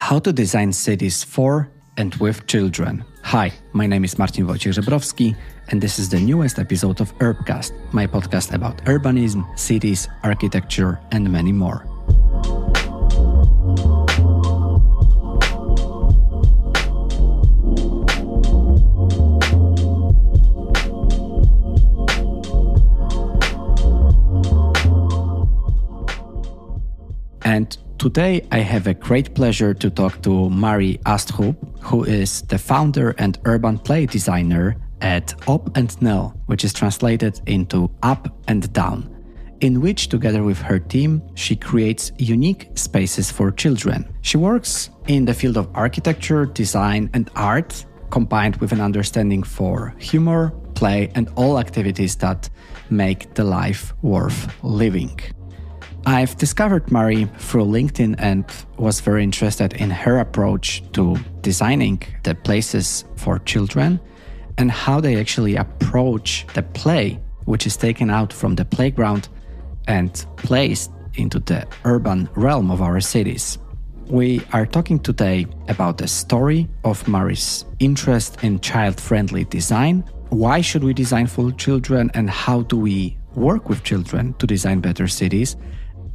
How to design cities for and with children. Hi, my name is Marcin Wojciech-Żebrowski, and this is the newest episode of Urbcast, my podcast about urbanism, cities, architecture, and many more. And today I have a great pleasure to talk to Marie Astrup, who is the founder and urban play designer at OP NED, which is translated into Up and Down, in which together with her team, she creates unique spaces for children. She works in the field of architecture, design, and art, combined with an understanding for humor, play, and all activities that make the life worth living. I've discovered Marie through LinkedIn and was very interested in her approach to designing the places for children and how they actually approach the play, which is taken out from the playground and placed into the urban realm of our cities. We are talking today about the story of Marie's interest in child-friendly design. Why should we design for children, and how do we work with children to design better cities?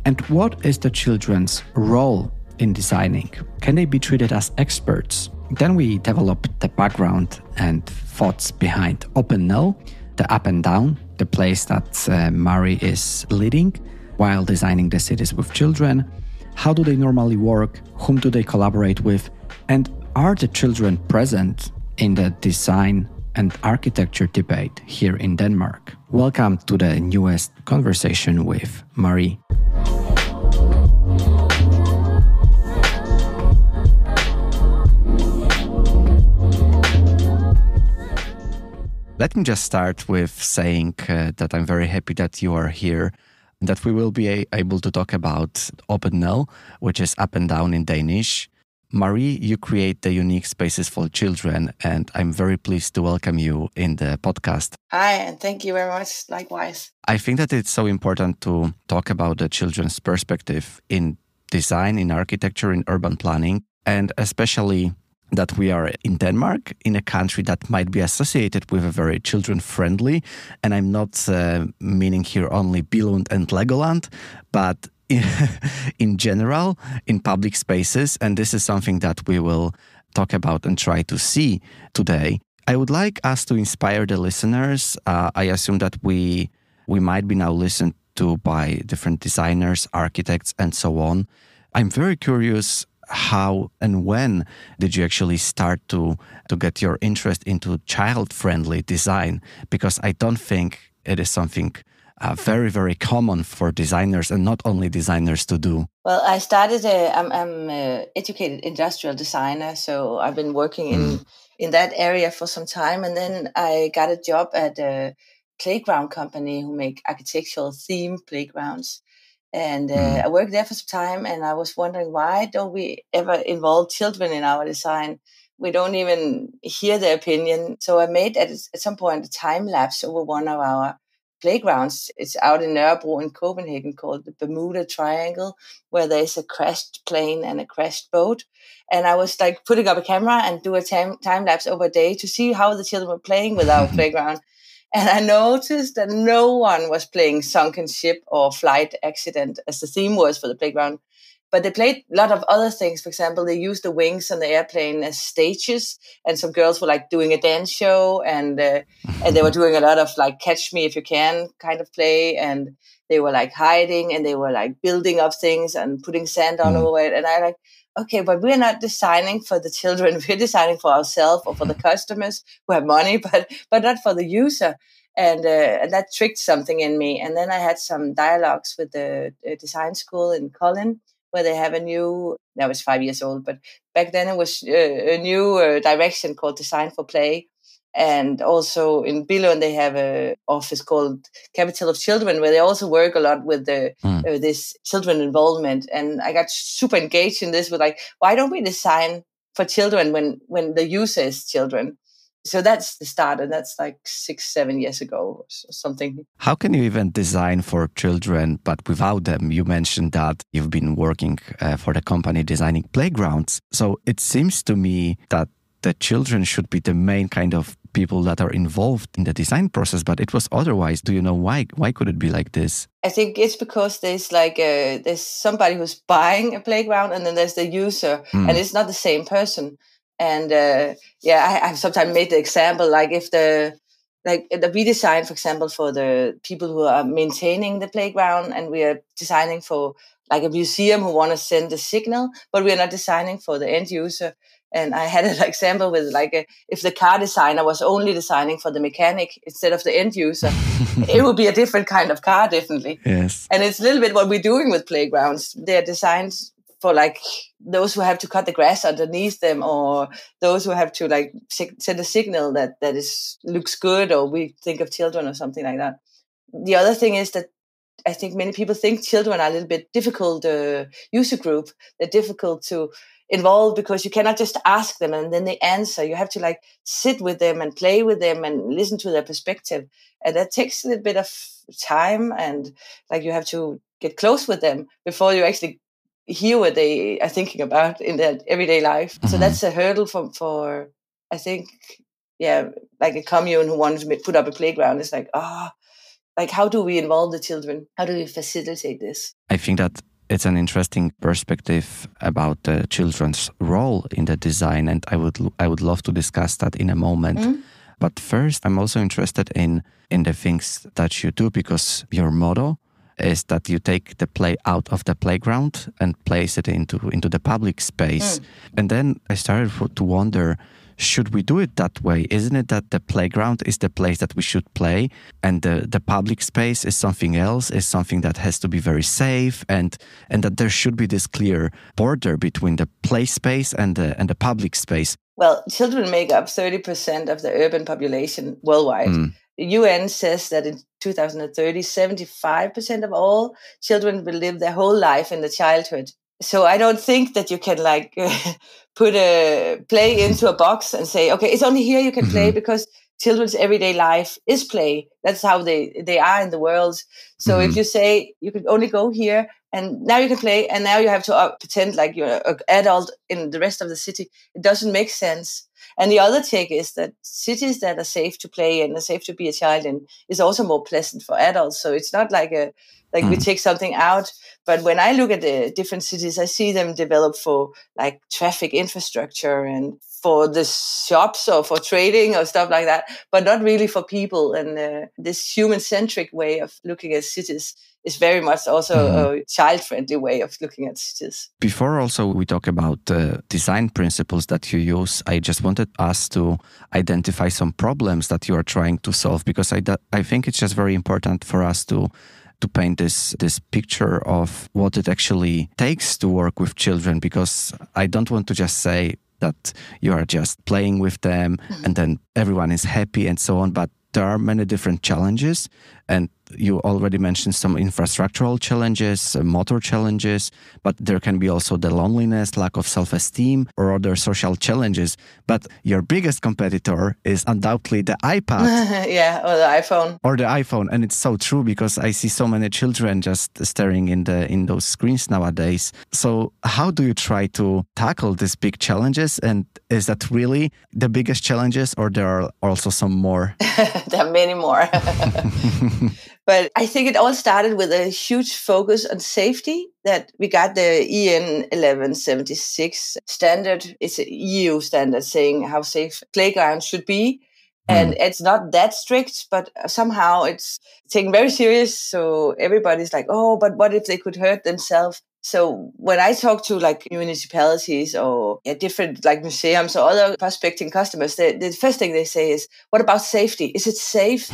And what is the children's role in designing? Can they be treated as experts? Then we develop the background and thoughts behind OP NED, the Up and Down, the place that Marie is leading while designing the cities with children. How do they normally work? Whom do they collaborate with? And are the children present in the design and architecture debate here in Denmark? Welcome to the newest conversation with Marie. Let me just start with saying that I'm very happy that you are here, and that we will be able to talk about OP NED, which is Up and Down in Danish. Marie, you create the unique spaces for children, and I'm very pleased to welcome you in the podcast. Hi, and thank you very much. Likewise. I think that it's so important to talk about the children's perspective in design, in architecture, in urban planning, and especially that we are in Denmark, in a country that might be associated with a very children-friendly, and I'm not meaning here only Billund and Legoland, but in general, in public spaces, and this is something that we will talk about and try to see today. I would like us to inspire the listeners. I assume that we might be now listened to by different designers, architects, and so on. I'm very curious, how and when did you actually start to get your interest into child-friendly design? Because I don't think it is something very, very common for designers, and not only designers, to do. Well, I started, I'm an educated industrial designer, so I've been working in that area for some time. And then I got a job at a playground company who make architectural theme playgrounds. And I worked there for some time, and I was wondering, why don't we ever involve children in our design? We don't even hear their opinion. So I made at some point a time lapse over one of our playgrounds. It's out in Nørrebro in Copenhagen, called the Bermuda Triangle, where there's a crashed plane and a crashed boat. And I was like putting up a camera and do a time lapse over a day to see how the children were playing with our playground. And I noticed that no one was playing Sunken Ship or Flight Accident, as the theme was for the playground. But they played a lot of other things. For example, they used the wings on the airplane as stages, and some girls were like doing a dance show, and they were doing a lot of like Catch Me If You Can kind of play, and they were like hiding, and they were like building up things and putting sand all over it. And I like, okay, but we're not designing for the children. We're designing for ourselves or for the customers who have money, but not for the user. And that tricked something in me. And then I had some dialogues with the design school in Kolding, where they have a new, now it's 5 years old, but back then it was a new direction called Design for Play. And also in Billund, they have an office called Capital of Children, where they also work a lot with this children involvement. And I got super engaged in this with like, why don't we design for children when the user is children? So that's the start, and that's like 6-7 years ago or something. How can you even design for children, but without them? You mentioned that you've been working for the company designing playgrounds. So it seems to me that the children should be the main kind of people that are involved in the design process, but it was otherwise. Do you know why? Why could it be like this? I think it's because there's like there's somebody who's buying a playground, and then there's the user, and it's not the same person. And I've sometimes made the example, like if the redesign, for example, for the people who are maintaining the playground, and we are designing for like a museum who want to send a signal, but we are not designing for the end user. And I had an example with if the car designer was only designing for the mechanic instead of the end user, it would be a different kind of car, definitely. Yes. And it's a little bit what we're doing with playgrounds. They're designed for like those who have to cut the grass underneath them, or those who have to like send a signal that looks good, or we think of children or something like that. The other thing is that I think many people think children are a little bit difficult user group. They're difficult to involve because you cannot just ask them and then they answer. You have to like sit with them and play with them and listen to their perspective. And that takes a little bit of time, and like you have to get close with them before you actually hear what they are thinking about in their everyday life. Mm-hmm. So that's a hurdle for I think, like a commune who wants to put up a playground. It's like, like, how do we involve the children? How do we facilitate this? I think that it's an interesting perspective about the children's role in the design, and I would love to discuss that in a moment. Mm-hmm. But first, I'm also interested in the things that you do, because your motto is that you take the play out of the playground and place it into the public space. And then I started to wonder, should we do it that way? Isn't it that the playground is the place that we should play, and the public space is something else, is something that has to be very safe, and that there should be this clear border between the play space and the public space? Well, children make up 30% of the urban population worldwide. The UN says that in 2030, 75% of all children will live their whole life in the childhood. So I don't think that you can like put a play into a box and say, okay, it's only here you can play, because children's everyday life is play. That's how they are in the world. So if you say you can only go here and now you can play, and now you have to pretend like you're an adult in the rest of the city, it doesn't make sense. And the other take is that cities that are safe to play in and safe to be a child in is also more pleasant for adults. So it's not like we take something out. But when I look at the different cities, I see them develop for like traffic infrastructure and for the shops or for trading or stuff like that, but not really for people. And this human-centric way of looking at cities is very much also a child-friendly way of looking at cities. Before also we talk about the design principles that you use, I just wanted us to identify some problems that you are trying to solve, because I think it's just very important for us to paint this picture of what it actually takes to work with children, because I don't want to just say that you are just playing with them and then everyone is happy and so on, but there are many different challenges, and you already mentioned some infrastructural challenges, motor challenges, but there can be also the loneliness, lack of self-esteem, or other social challenges. But your biggest competitor is undoubtedly the iPad. Or the iPhone. Or the iPhone. And it's so true, because I see so many children just staring in those screens nowadays. So how do you try to tackle these big challenges? And is that really the biggest challenges, or there are also some more? There are many more. But I think it all started with a huge focus on safety, that we got the EN 1176 standard. It's an EU standard saying how safe playgrounds should be. And it's not that strict, but somehow it's taken very serious. So everybody's like, oh, but what if they could hurt themselves? So when I talk to like municipalities or different like museums or other prospecting customers, the first thing they say is, what about safety? Is it safe?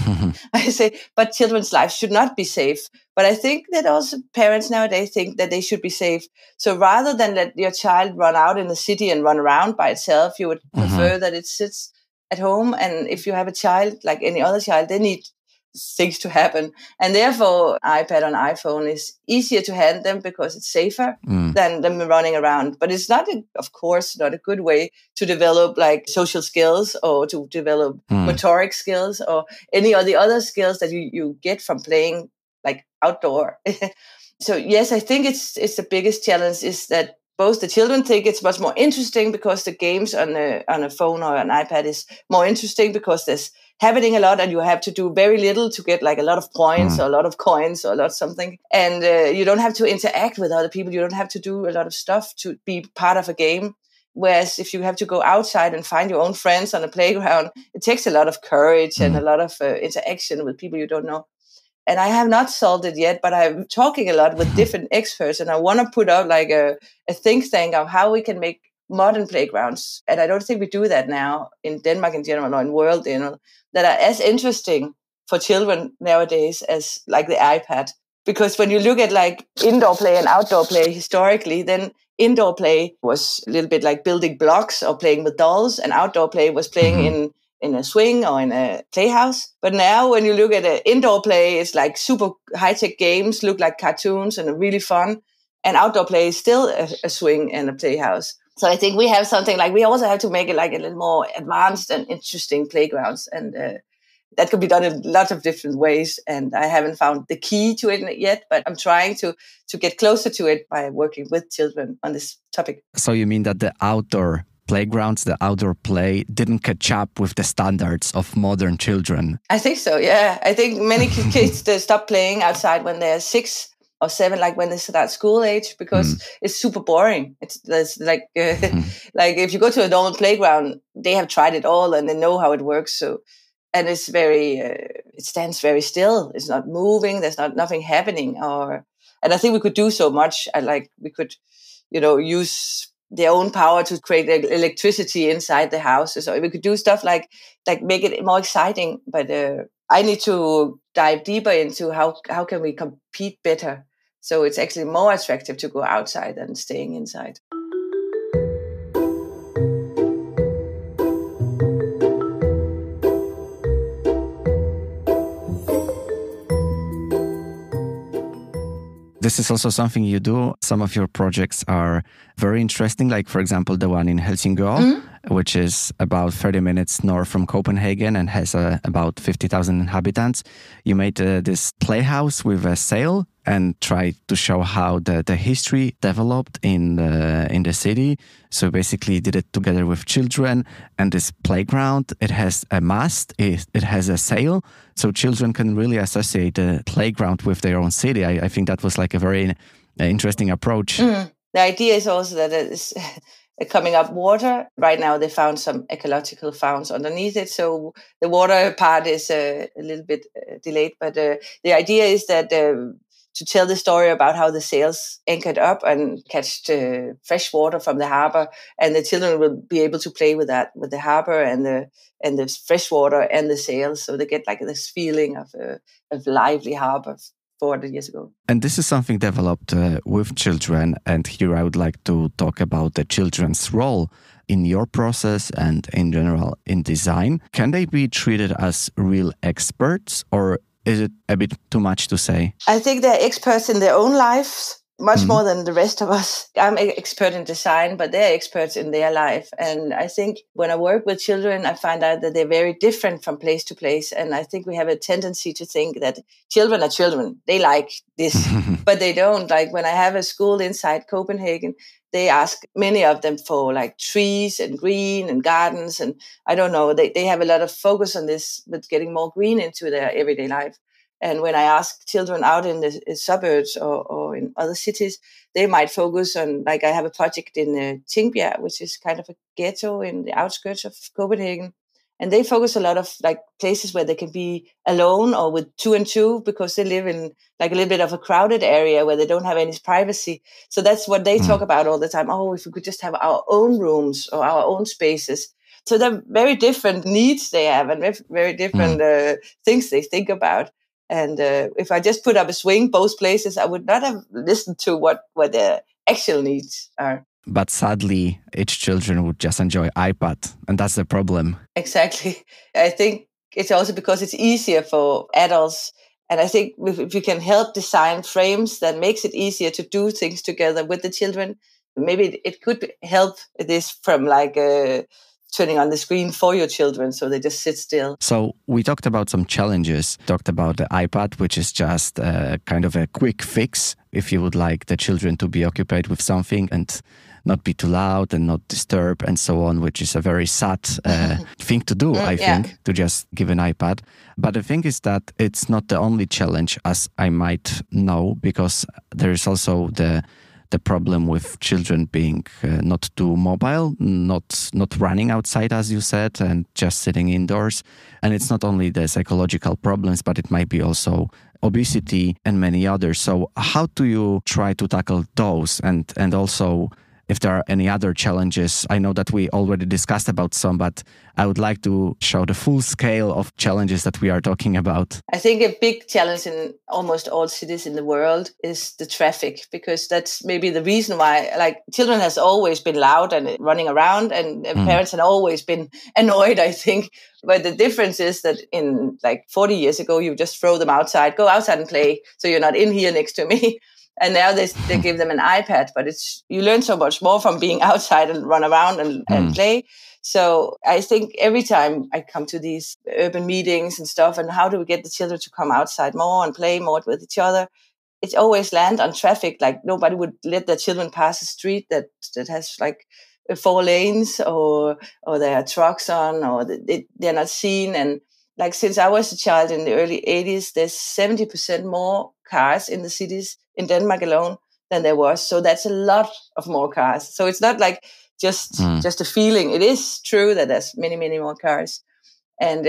I say, but children's lives should not be safe. But I think that also parents nowadays think that they should be safe. So rather than let your child run out in the city and run around by itself, you would prefer that it sits at home. And if you have a child, like any other child, they need things to happen. And therefore, iPad and iPhone is easier to hand them because it's safer than them running around. But it's not, of course, not a good way to develop like social skills or to develop motoric skills or any of the other skills that you get from playing like outdoor. So yes, I think it's the biggest challenge is that both the children think it's much more interesting because the games on a phone or an iPad is more interesting because there's happening a lot and you have to do very little to get like a lot of points or a lot of coins or a lot of something. And you don't have to interact with other people. You don't have to do a lot of stuff to be part of a game. Whereas if you have to go outside and find your own friends on a playground, it takes a lot of courage and a lot of interaction with people you don't know. And I have not solved it yet, but I'm talking a lot with different experts, and I want to put out like a think tank of how we can make modern playgrounds. And I don't think we do that now in Denmark in general or in the world, that are as interesting for children nowadays as like the iPad. Because when you look at like indoor play and outdoor play historically, then indoor play was a little bit like building blocks or playing with dolls, and outdoor play was playing in a swing or in a playhouse. But now when you look at indoor play, it's like super high-tech games, look like cartoons and are really fun. And outdoor play is still a swing and a playhouse. So I think we have something like, we also have to make it like a little more advanced and interesting playgrounds. And that could be done in lots of different ways. And I haven't found the key to it yet, but I'm trying to get closer to it by working with children on this topic. So you mean that the outdoor playgrounds, the outdoor play didn't catch up with the standards of modern children? I think so, yeah. I think many kids they stop playing outside when they're 6 or 7, like when they start school age, because it's super boring. It's like like if you go to a normal playground, they have tried it all and they know how it works. So, and it's very, it stands very still. It's not moving. There's nothing happening. And I think we could do so much. We could, use their own power to create electricity inside the houses. Or we could do stuff like make it more exciting. But I need to dive deeper into how can we compete better. So it's actually more attractive to go outside than staying inside. This is also something you do. Some of your projects are very interesting, like, for example, the one in Helsingør, which is about 30 minutes north from Copenhagen and has about 50,000 inhabitants. You made this playhouse with a sail and tried to show how the history developed in the city. So basically did it together with children. And this playground, it has a mast, it has a sail, so children can really associate the playground with their own city. I think that was like a very interesting approach. The idea is also that it's coming up water. Right now they found some ecological founds underneath it, so the water part is a little bit delayed. But the idea is that to tell the story about how the sails anchored up and catch fresh water from the harbor, and the children will be able to play with that, with the harbor and the fresh water and the sails, so they get like this feeling of lively harbor 400 years ago. And this is something developed with children, and here I would like to talk about the children's role in your process and in general in design. Can they be treated as real experts, or is it a bit too much to say? I think they're experts in their own lives, much more than the rest of us. I'm an expert in design, but they're experts in their life. And I think when I work with children, I find out that they're very different from place to place. And I think we have a tendency to think that children are children. They like this, but they don't. Like when I have a school inside Copenhagen, they ask many of them for like trees and green and gardens. And I don't know, they have a lot of focus on this, with getting more green into their everyday life. And when I ask children out in the suburbs or in other cities, they might focus on, like I have a project in Tingbjerg, which is kind of a ghetto in the outskirts of Copenhagen. And they focus a lot of like places where they can be alone or with 2 and 2, because they live in like a little bit of a crowded area where they don't have any privacy. So that's what they talk about all the time. Oh, if we could just have our own rooms or our own spaces. So they're very different needs they have and very different things they think about. And if I just put up a swing both places, I would not have listened to what their actual needs are. But sadly, each children would just enjoy iPad, and that's the problem. Exactly. I think it's also because it's easier for adults. And I think if you can help design frames that makes it easier to do things together with the children, maybe it could help this from like turning on the screen for your children so they just sit still. So we talked about some challenges, talked about the iPad, which is just kind of a quick fix if you would like the children to be occupied with something and not be too loud and not disturb and so on, which is a very sad thing to do, I think, to just give an iPad. But the thing is that it's not the only challenge, as I might know, because there is also the problem with children being not too mobile, not running outside, as you said, and just sitting indoors. And it's not only the psychological problems, but it might be also obesity and many others. So how do you try to tackle those? And also, if there are any other challenges, I know that we already discussed about some, but I would like to show the full scale of challenges that we are talking about. I think a big challenge in almost all cities in the world is the traffic, because that's maybe the reason why, like, children has always been loud and running around, and parents have always been annoyed, I think. But the difference is that in like 40 years ago, you just throw them outside, go outside and play, so you're not in here next to me. And now they give them an iPad, but you learn so much more from being outside and run around and play. So I think every time I come to these urban meetings and stuff, and how do we get the children to come outside more and play more with each other? It always land on traffic. Like nobody would let their children pass a street that has like 4 lanes, or there are trucks on, or they're not seen. And like since I was a child in the early 80s, there's 70% more cars in the cities in Denmark alone than there was. So that's a lot of more cars. So it's not like just a feeling. It is true that there's many, many more cars. And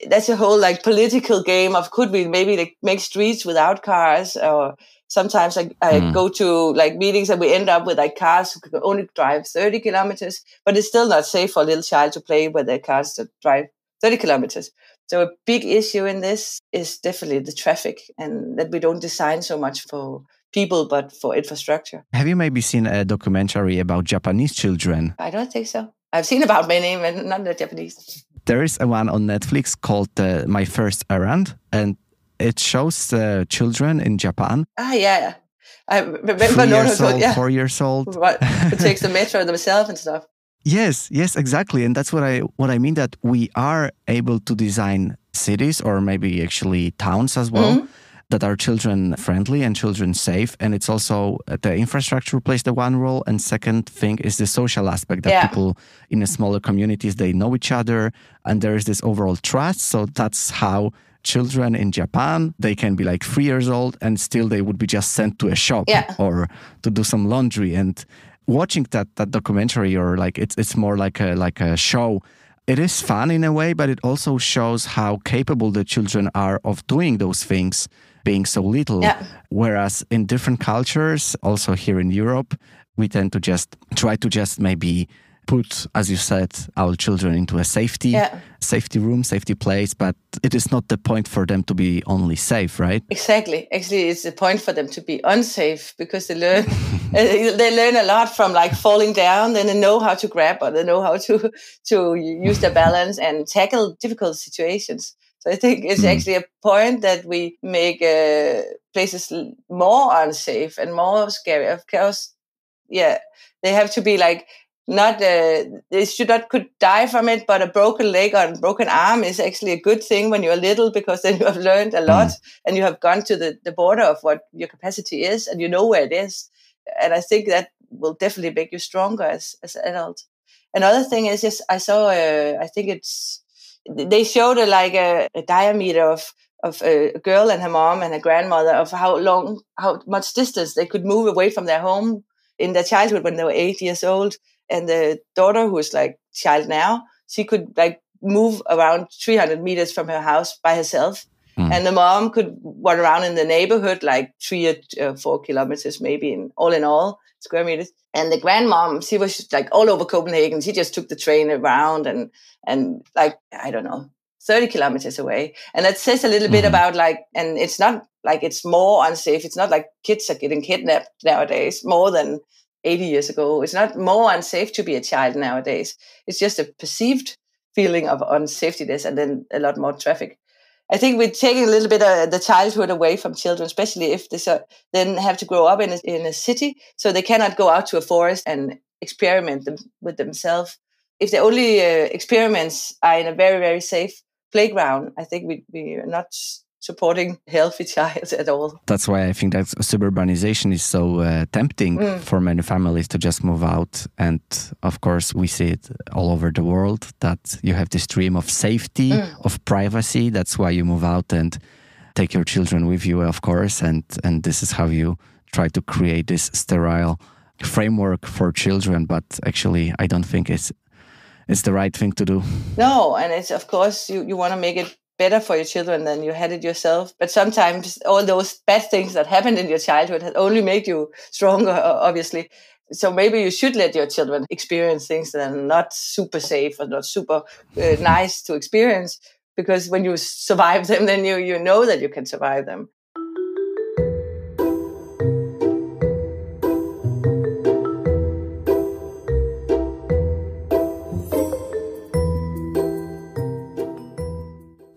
that's a whole like political game of could we maybe like make streets without cars? Or sometimes I go to like meetings and we end up with like cars who can only drive 30 kilometers, but it's still not safe for a little child to play with their cars that drive 30 kilometers. So a big issue in this is definitely the traffic, and that we don't design so much for people, but for infrastructure. Have you maybe seen a documentary about Japanese children? I don't think so. I've seen about many, but not the Japanese. There is a one on Netflix called My First Errand, and it shows children in Japan. Yeah. I remember 4 years old. Who takes the metro themselves and stuff. Yes, exactly. And that's what I mean, that we are able to design cities, or maybe actually towns as well, that are children friendly and children safe. And it's also the infrastructure plays the one role. And second thing is the social aspect, that people in the smaller communities, they know each other and there is this overall trust. So that's how children in Japan, they can be like 3 years old and still they would be just sent to a shop or to do some laundry. And watching that documentary, or like it's more like a show, it is fun in a way, but it also shows how capable the children are of doing those things, being so little. Whereas in different cultures, also here in Europe, we tend to just try to just maybe put, as you said, our children into a safety room, safety place, but it is not the point for them to be only safe, right? Exactly. Actually, it's the point for them to be unsafe, because they learn they learn a lot from like falling down. Then they know how to grab, or they know how to use their balance and tackle difficult situations. So I think it's actually a point that we make places more unsafe and more scary. Of course, they have to be like, not they should not could die from it, but a broken leg or a broken arm is actually a good thing when you're little, because then you have learned a lot and you have gone to the border of what your capacity is, and you know where it is. And I think that will definitely make you stronger as an adult. Another thing is, I saw I think they showed a diameter of a girl and her mom and her grandmother, of how much distance they could move away from their home in their childhood when they were 8 years old. And the daughter, who is like child now, she could like move around 300 meters from her house by herself. And the mom could run around in the neighborhood like 3 or 4 kilometers, maybe in all square meters. And the grandmom, she was like all over Copenhagen. She just took the train around and like, I don't know, 30 kilometers away. And that says a little bit about like, and it's not like it's more unsafe. It's not like kids are getting kidnapped nowadays more than 80 years ago. It's not more unsafe to be a child nowadays. It's just a perceived feeling of unsafetyness, and then a lot more traffic. I think we're taking a little bit of the childhood away from children, especially if they then have to grow up in a city, so they cannot go out to a forest and experiment with themselves. If the only experiments are in a very, very safe playground, I think we are not supporting healthy child at all. That's why I think that suburbanization is so tempting for many families to just move out. And of course, we see it all over the world that you have this dream of safety, of privacy. That's why you move out and take your children with you, of course. And this is how you try to create this sterile framework for children. But actually, I don't think it's the right thing to do. No, and it's, of course, you want to make it better for your children than you had it yourself. But sometimes all those bad things that happened in your childhood have only made you stronger, obviously. So maybe you should let your children experience things that are not super safe or not super nice to experience, because when you survive them, then you know that you can survive them.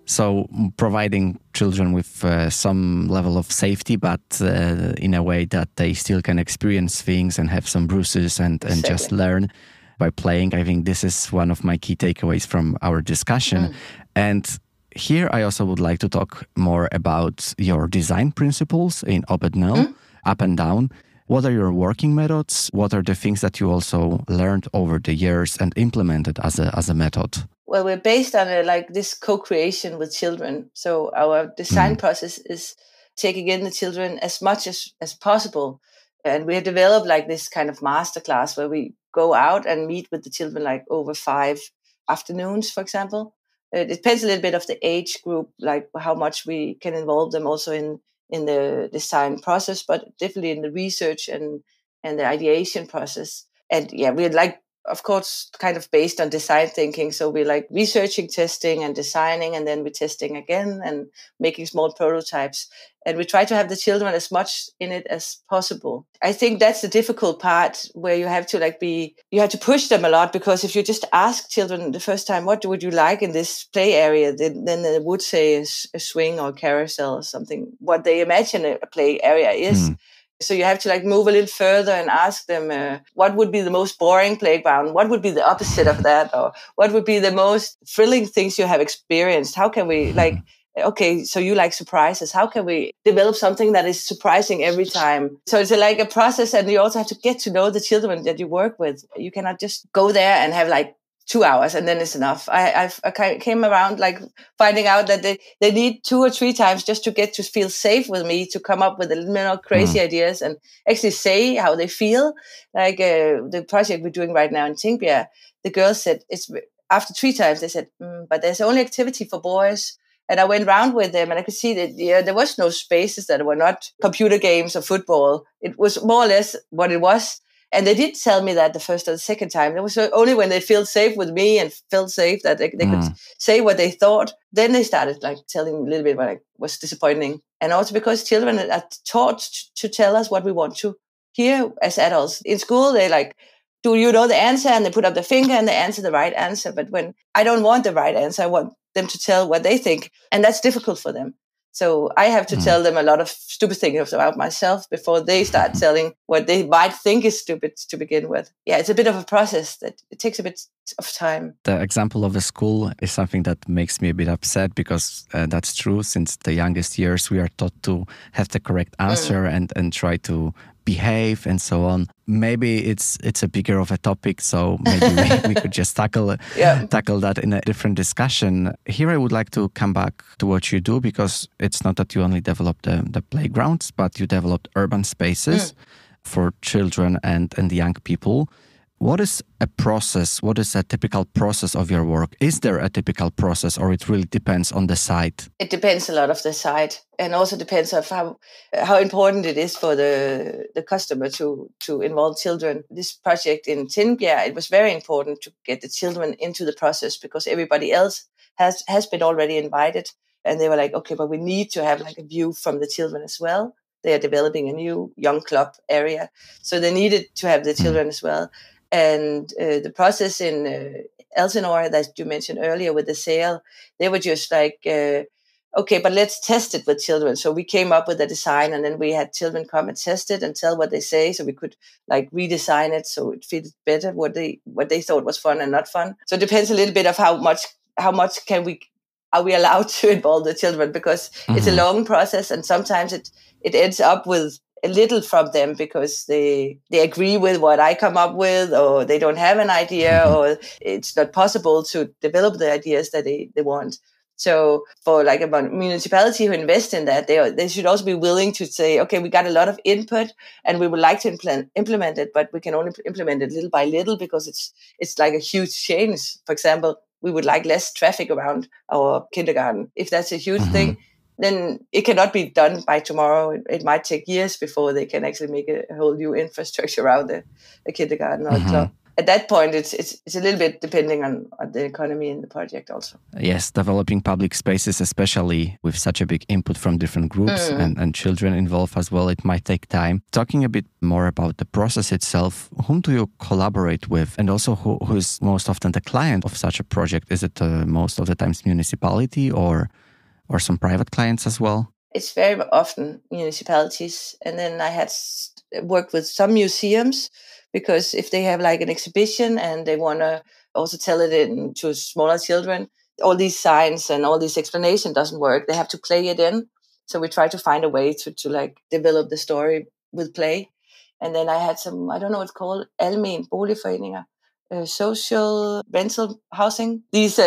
So providing children with some level of safety, but in a way that they still can experience things and have some bruises and just learn by playing. I think this is one of my key takeaways from our discussion. And here I also would like to talk more about your design principles in OP NED, up and down. What are your working methods? What are the things that you also learned over the years and implemented as a method? Well, we're based on this co-creation with children. So our design process is taking in the children as much as possible. And we have developed this kind of masterclass where we go out and meet with the children over 5 afternoons, for example. It depends a little bit of the age group, how much we can involve them also in the design process, but definitely in the research and the ideation process. And yeah, we're of course, kind of based on design thinking. So we researching, testing, and designing, and then we're testing again and making small prototypes. And we try to have the children as much in it as possible. I think that's the difficult part, where you have to you have to push them a lot, because if you just ask children the first time, what would you like in this play area, then they would say a swing or carousel or something, what they imagine a play area is. So you have to move a little further and ask them, what would be the most boring playground? What would be the opposite of that? Or what would be the most thrilling things you have experienced? How can we okay, so you like surprises. How can we develop something that is surprising every time? So it's a process, and you also have to get to know the children that you work with. You cannot just go there and have 2 hours and then it's enough. I came around finding out that they need 2 or 3 times just to get to feel safe with me, to come up with a little more crazy ideas and actually say how they feel. The project we're doing right now in Tingbjerg, the girls said, after 3 times, they said, but there's only activity for boys. And I went around with them and I could see that there was no spaces that were not computer games or football. It was more or less what it was. And they did tell me that the first or the second time. It was only when they felt safe with me and felt safe that they could say what they thought. Then they started telling me a little bit what was disappointing. And also because children are taught to tell us what we want to hear as adults. In school, they do you know the answer? And they put up the finger and they answer the right answer. But when I don't want the right answer, I want them to tell what they think. And that's difficult for them. So I have to tell them a lot of stupid things about myself before they start telling what they might think is stupid to begin with. Yeah, it's a bit of a process that it takes a bit of time. The example of a school is something that makes me a bit upset, because that's true. Since the youngest years, we are taught to have the correct answer and try to behave and so on. Maybe it's a bigger of a topic, so maybe we could just tackle that in a different discussion. Here I would like to come back to what you do, because it's not that you only develop the playgrounds, but you developed urban spaces for children and the young people. What is a process? What is a typical process of your work? Is there a typical process, or it really depends on the site? It depends a lot of the site, and also depends on how important it is for the customer to involve children. This project in Tingbjerg, it was very important to get the children into the process, because everybody else has been already invited, and they were like, okay, but we need to have a view from the children as well. They are developing a new young club area, so they needed to have the children as well. And the process in Elsinore that you mentioned earlier with the sail, they were just like, okay, but let's test it with children. So we came up with a design, and then we had children come and test it and tell what they say, so we could like redesign it so it fitted better what they thought was fun and not fun. So it depends a little bit of how much are we allowed to involve the children, because it's a long process, and sometimes it ends up with a little from them because they agree with what I come up with, or they don't have an idea, or it's not possible to develop the ideas that they want. So for like a municipality who invest in that, they should also be willing to say, okay, we got a lot of input and we would like to implement it, but we can only implement it little by little because it's like a huge change. For example, we would like less traffic around our kindergarten. If that's a huge thing, then it cannot be done by tomorrow. It might take years before they can actually make a whole new infrastructure around a kindergarten or a club. At that point, it's a little bit depending on the economy in the project also. Yes, developing public spaces, especially with such a big input from different groups and children involved as well, it might take time. Talking a bit more about the process itself, whom do you collaborate with? And also who is most often the client of such a project? Is it most of the times municipality or some private clients as well? It's very often municipalities. And then I had worked with some museums, because if they have like an exhibition and they want to also tell it to smaller children, all these signs and all this explanation doesn't work. They have to play it in. So we try to find a way to like develop the story with play. And then I had some, I don't know what it's called, almen boligforeninger, social rental housing. These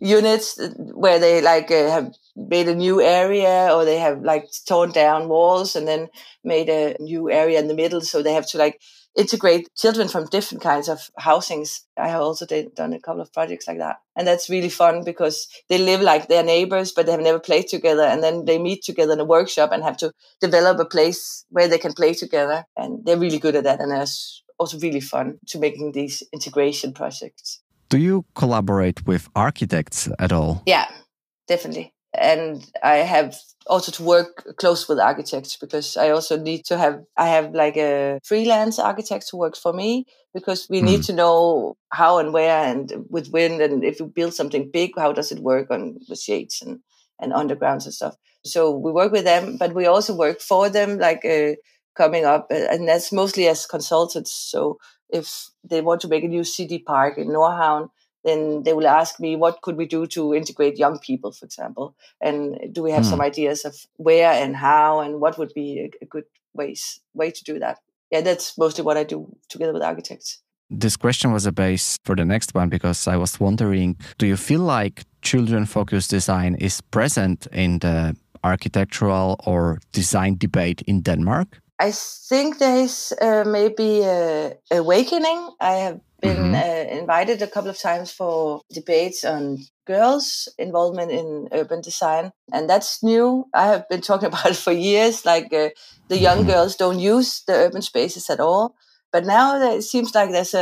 units where they like have made a new area, or they have like torn down walls and then made a new area in the middle. So they have to like integrate children from different kinds of housings. I have also done a couple of projects like that. And that's really fun because they live like their neighbors, but they have never played together. And then they meet together in a workshop and have to develop a place where they can play together. And they're really good at that. And it's also really fun to making these integration projects. Do you collaborate with architects at all? Yeah, definitely. And I have also to work close with architects, because I also need to I have like a freelance architect who works for me, because we need to know how and where and with wind, and if you build something big, how does it work on the shades and undergrounds and stuff. So we work with them, but we also work for them, like coming up, and that's mostly as consultants. So if they want to make a new city park in Nordhavn, then they will ask me, what could we do to integrate young people, for example? And do we have some ideas of where and how, and what would be a good way to do that? Yeah, that's mostly what I do together with architects. This question was a base for the next one, because I was wondering, do you feel like children-focused design is present in the architectural or design debate in Denmark? I think there is maybe an awakening. I have been invited a couple of times for debates on girls' involvement in urban design. And that's new. I have been talking about it for years. Like the young girls don't use the urban spaces at all. But now it seems like there's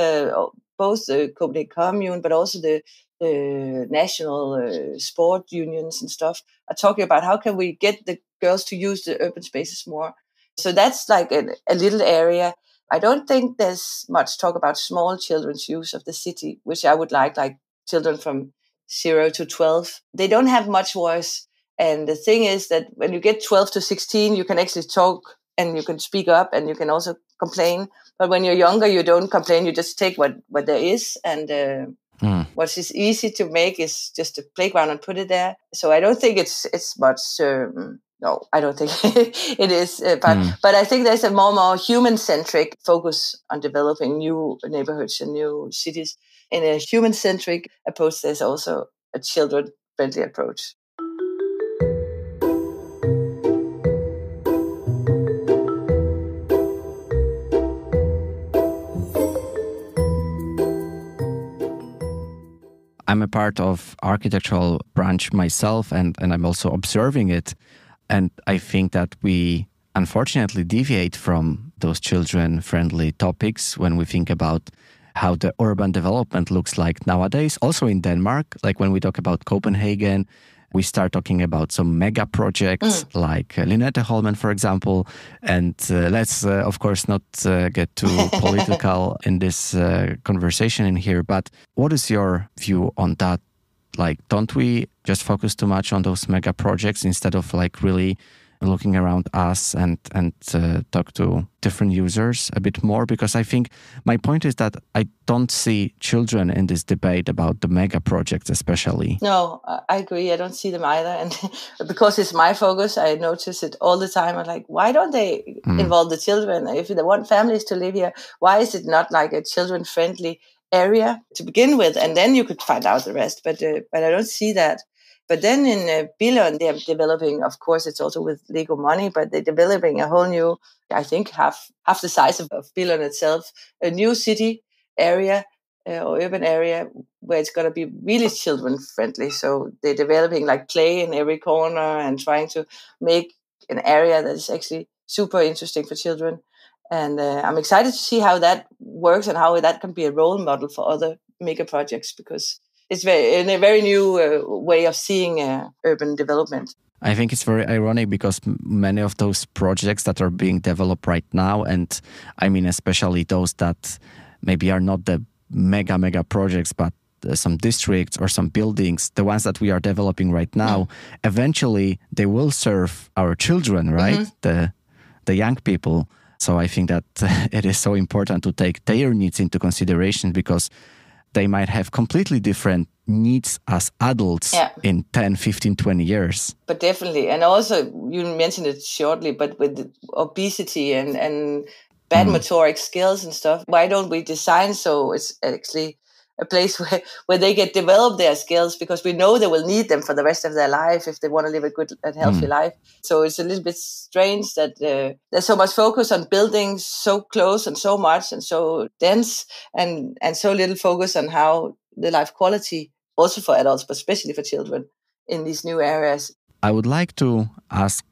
both the Copenhagen Commune, but also the national sport unions and stuff are talking about how can we get the girls to use the urban spaces more. So that's like a little area. I don't think there's much talk about small children's use of the city, which I would like children from 0 to 12. They don't have much voice. And the thing is that when you get 12 to 16, you can actually talk and you can speak up and you can also complain. But when you're younger, you don't complain. You just take what there is. And what is easy to make is just a playground and put it there. So I don't think it's much... No, I don't think it is. But I think there's a more human-centric focus on developing new neighborhoods and new cities. In a human-centric approach, there's also a children-friendly approach. I'm a part of architectural branch myself, and I'm also observing it. And I think that we unfortunately deviate from those children-friendly topics when we think about how the urban development looks like nowadays, also in Denmark. Like when we talk about Copenhagen we start talking about some mega projects like Lynette Holman, for example. And let's, of course, not get too political in this conversation in here. But what is your view on that? Like, don't we just focus too much on those mega projects instead of like really looking around us and talk to different users a bit more? Because I think my point is that I don't see children in this debate about the mega projects, especially. No, I agree. I don't see them either. And because it's my focus, I notice it all the time. I'm like, why don't they involve the children? If they want families to live here, why is it not like a children-friendly area to begin with? And then you could find out the rest. But I don't see that. But then in Billund, they're developing, of course, it's also with Lego money, but they're developing a whole new, I think half the size of Billund itself, a new city area or urban area where it's going to be really children friendly. So they're developing like play in every corner and trying to make an area that is actually super interesting for children. And I'm excited to see how that works and how that can be a role model for other mega projects, because it's a very new way of seeing urban development. I think it's very ironic because many of those projects that are being developed right now, and I mean especially those that maybe are not the mega projects, but some districts or some buildings, the ones that we are developing right now, eventually they will serve our children, right? The young people. So I think that it is so important to take their needs into consideration, because they might have completely different needs as adults in 10, 15, 20 years. But definitely. And also, you mentioned it shortly, but with obesity and bad motoric skills and stuff, why don't we design so it's actually a place where they get develop their skills, because we know they will need them for the rest of their life if they want to live a good and healthy life. So it's a little bit strange that there's so much focus on buildings so close and so much and so dense, and so little focus on how the life quality, also for adults, but especially for children in these new areas. I would like to ask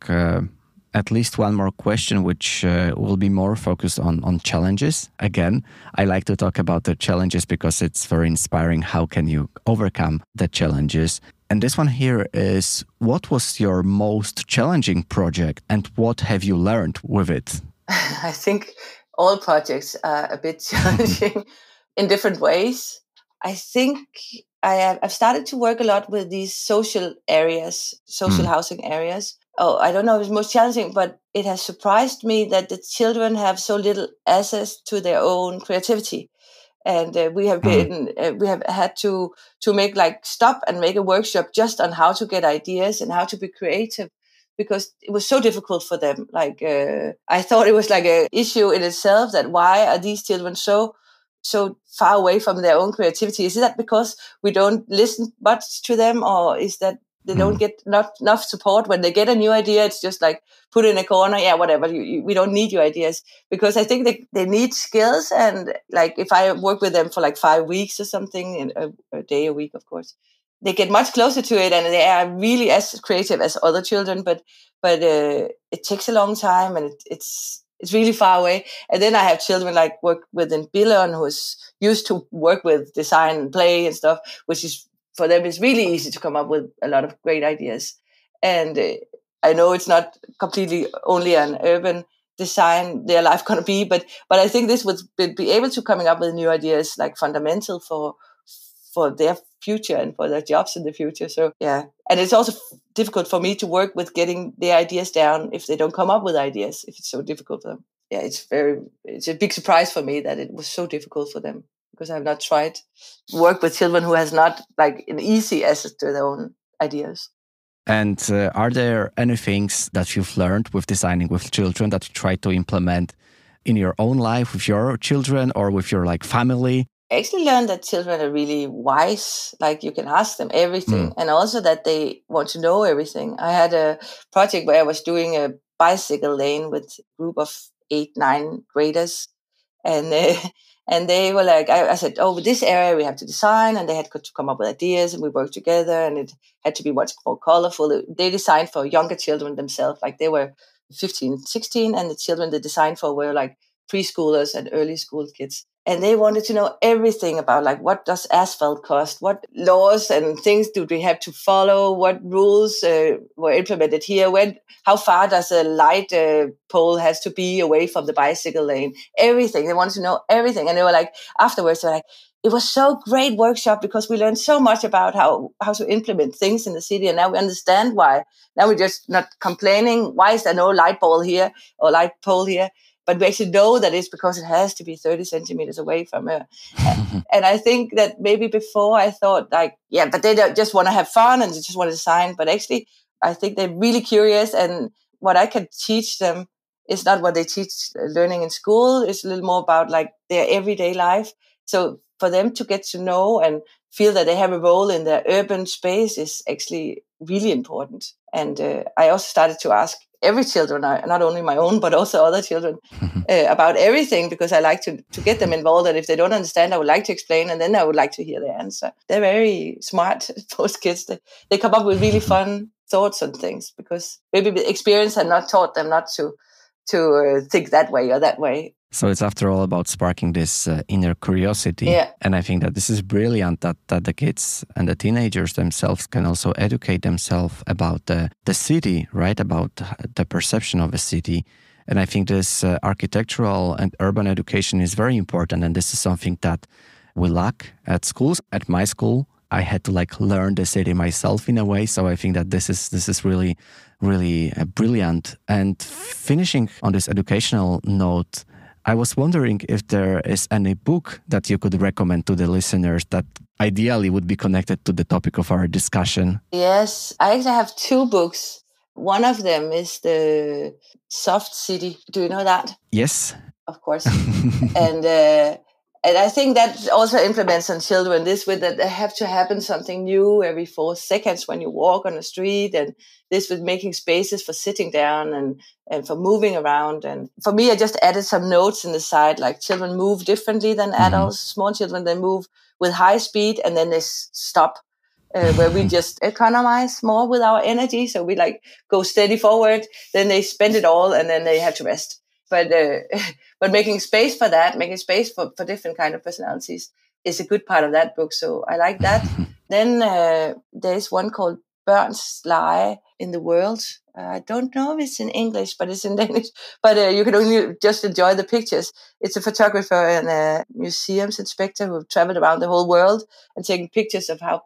at least one more question, which will be more focused on challenges. Again, I like to talk about the challenges because it's very inspiring. How can you overcome the challenges? And this one here is, what was your most challenging project and what have you learned with it? I think all projects are a bit challenging in different ways. I think I've started to work a lot with these social areas, social housing areas. Oh, I don't know if it's most challenging, but it has surprised me that the children have so little access to their own creativity. And we have had to make stop and make a workshop just on how to get ideas and how to be creative, because it was so difficult for them. I thought it was like an issue in itself, that why are these children so far away from their own creativity? Is that because we don't listen much to them, or is that they don't get not enough support when they get a new idea? It's just like put in a corner, whatever. We don't need your ideas, because I think they need skills. And like if I work with them for like 5 weeks or something, in a day a week, of course, they get much closer to it, and they are really as creative as other children. But it takes a long time, and it's really far away. And then I have children like work with in Billund who's used to work with design and play and stuff, which is, for them, it's really easy to come up with a lot of great ideas. And I know it's not completely only an urban design their life going to be, but I think this would be able to coming up with new ideas, like fundamental for their future and for their jobs in the future. So yeah, and it's also difficult for me to work with getting their ideas down if they don't come up with ideas, if it's so difficult for them. Yeah, it's a big surprise for me that it was so difficult for them, because I've not tried work with children who has not like an easy access to their own ideas. And are there any things that you've learned with designing with children that you try to implement in your own life with your children or with your family? I actually learned that children are really wise. Like you can ask them everything, and also that they want to know everything. I had a project where I was doing a bicycle lane with a group of 8, 9 graders, and they were like, I said, oh, this area we have to design, and they had to come up with ideas, and we worked together, and it had to be much more colorful. They designed for younger children themselves, like they were 15, 16, and the children they designed for were like preschoolers and early school kids. And they wanted to know everything about, like, what does asphalt cost? What laws and things do we have to follow? What rules were implemented here? How far does a light pole has to be away from the bicycle lane? Everything. They wanted to know everything. And they were like, afterwards, they're like, it was so great workshop because we learned so much about how to implement things in the city. And now we understand why. Now we're just not complaining. Why is there no light pole here or light pole here? But we actually know that it's because it has to be 30 centimeters away from her. And I think that maybe before I thought, like, yeah, but they don't just want to have fun and they just want to design. But actually, I think they're really curious. And what I can teach them is not what they teach learning in school. It's a little more about, like, their everyday life. So for them to get to know and feel that they have a role in their urban space is actually really important. And I also started to ask every children, not only my own, but also other children, about everything, because I like to get them involved. And if they don't understand, I would like to explain, and then I would like to hear their answer. They're very smart, those kids. They come up with really fun thoughts on things, because maybe the experience had not taught them not to think that way or that way. So it's after all about sparking this inner curiosity. Yeah. And I think that this is brilliant that the kids and the teenagers themselves can also educate themselves about the city, right? About the perception of a city. And I think this architectural and urban education is very important. And this is something that we lack at schools. At my school, I had to learn the city myself in a way. So I think that this is really, really brilliant. And finishing on this educational note, I was wondering if there is any book that you could recommend to the listeners that ideally would be connected to the topic of our discussion. Yes, I actually have two books. One of them is the Soft City. Do you know that? Yes. Of course. And I think that also implements on children this with that there have to happen something new every 4 seconds when you walk on the street, and this with making spaces for sitting down and for moving around. And for me, I just added some notes in the side, like children move differently than adults. Small children, they move with high speed and then they stop, where we just economize more with our energy. So we go steady forward, then they spend it all and then they have to rest. But making space for that, making space for different kind of personalities is a good part of that book. So I like that. Then there's one called Børns Lege in the World. I don't know if it's in English, but it's in Danish. But you can only just enjoy the pictures. It's a photographer and a museums inspector who have traveled around the whole world and taken pictures of how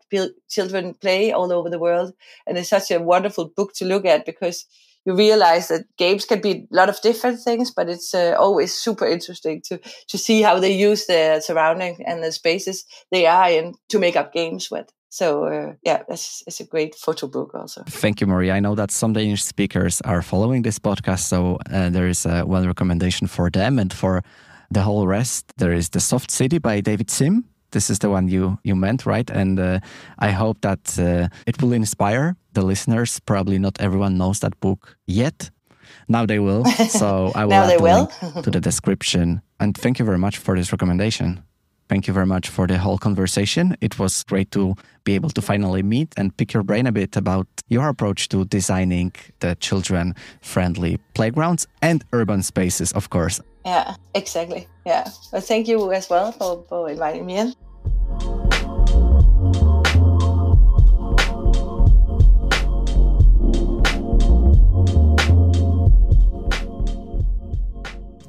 children play all over the world. And it's such a wonderful book to look at, because you realize that games can be a lot of different things, but it's always super interesting to see how they use their surrounding and the spaces they are in to make up games with. So, it's a great photo book also. Thank you, Marie. I know that some Danish speakers are following this podcast, so there is one recommendation for them. And for the whole rest, there is The Soft City by David Sim. This is the one you meant, right? And I hope that it will inspire the listeners. Probably not everyone knows that book yet. Now they will. So I will add the link to the description. And thank you very much for this recommendation. Thank you very much for the whole conversation. It was great to be able to finally meet and pick your brain a bit about your approach to designing the children-friendly playgrounds and urban spaces, of course. Yeah, exactly. Yeah. Well, thank you as well for inviting me in.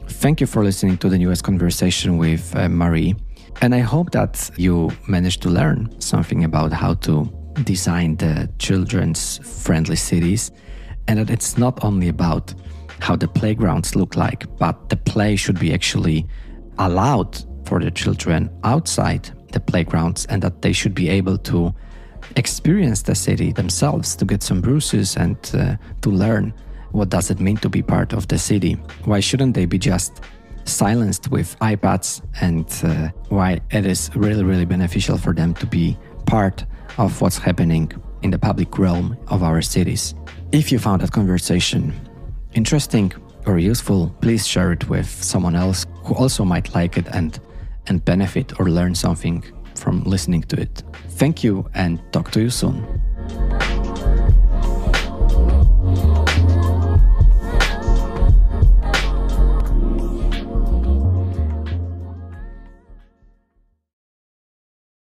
Thank you for listening to the newest conversation with Marie. And I hope that you managed to learn something about how to design the children's friendly cities, and that it's not only about how the playgrounds look like, but the play should be actually allowed for the children outside the playgrounds, and that they should be able to experience the city themselves, to get some bruises and to learn what does it mean to be part of the city. Why shouldn't they be just silenced with iPads, and why it is really, really beneficial for them to be part of what's happening in the public realm of our cities. If you found that conversation interesting or useful, please share it with someone else who also might like it and benefit or learn something from listening to it. Thank you, and talk to you soon.